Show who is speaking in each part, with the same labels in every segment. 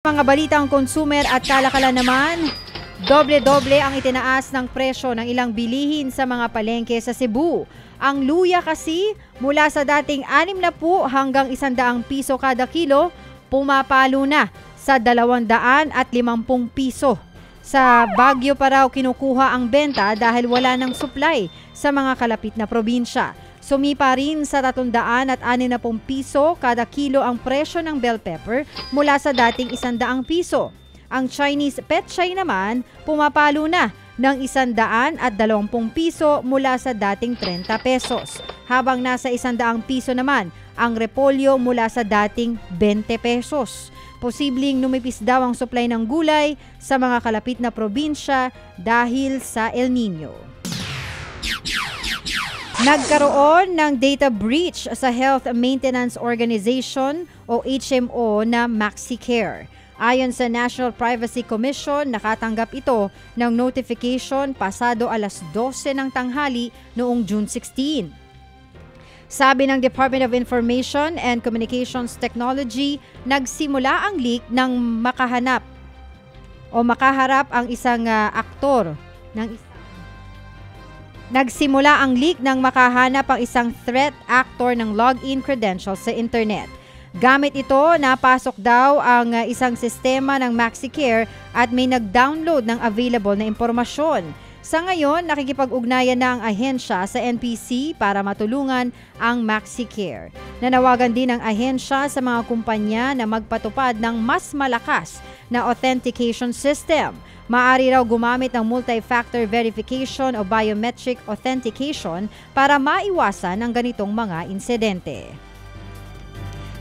Speaker 1: Mga balitang consumer at kalakalan naman, doble-doble ang itinaas ng presyo ng ilang bilihin sa mga palengke sa Cebu. Ang luya kasi mula sa dating 60 hanggang 100 piso kada kilo, pumapalo na sa 250 piso. Sa Baguio pa raw kinukuha ang benta dahil wala ng supply sa mga kalapit na probinsya. Sumipa rin sa 360 piso kada kilo ang presyo ng bell pepper mula sa dating 100 piso. Ang Chinese petchay naman pumapalo na ng 120 piso mula sa dating 30 pesos. Habang nasa 100 piso naman ang repolyo mula sa dating 20 pesos. Posibleng numipis daw ang supply ng gulay sa mga kalapit na probinsya dahil sa El Nino. Nagkaroon ng data breach sa Health Maintenance Organization o HMO na MaxiCare. Ayon sa National Privacy Commission, nakatanggap ito ng notification pasado alas 12 ng tanghali noong June 16. Sabi ng Department of Information and Communications Technology, nagsimula ang leak ng makaharap ang isang aktor ng Nagsimula ang leak ng makahanap ang isang threat actor ng login credentials sa internet. Gamit ito, napasok daw ang isang sistema ng MaxiCare at may nag-download ng available na impormasyon. Sa ngayon, nakikipag-ugnayan na ang ahensya sa NPC para matulungan ang MaxiCare. Nanawagan din ang ahensya sa mga kumpanya na magpatupad ng mas malakas na authentication system. Maaari raw gumamit ng multi-factor verification o biometric authentication para maiwasan ang ganitong mga insidente.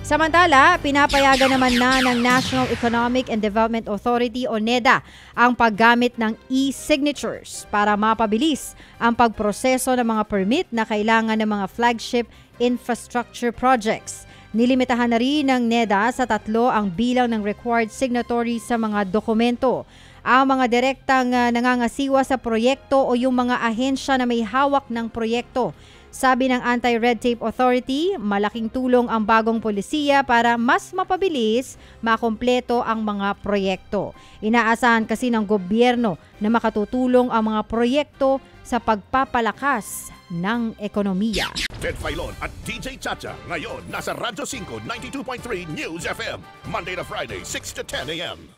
Speaker 1: Samantala, pinapayagan naman na ng National Economic and Development Authority o NEDA ang paggamit ng e-signatures para mapabilis ang pagproseso ng mga permit na kailangan ng mga flagship infrastructure projects. Nilimitahan na rin ng NEDA sa 3 ang bilang ng required signatories sa mga dokumento. Ang mga direktang nangangasiwa sa proyekto o yung mga ahensya na may hawak ng proyekto. Sabi ng Anti-Red Tape Authority, malaking tulong ang bagong polisiya para mas mapabilis, makumpleto ang mga proyekto. Inaasahan kasi ng gobyerno na makatutulong ang mga proyekto sa pagpapalakas ng ekonomiya.
Speaker 2: Ted Filon at DJ Chacha ngayon nasa Radyo 5 92.3 News FM Monday to Friday 6 to 10 a.m.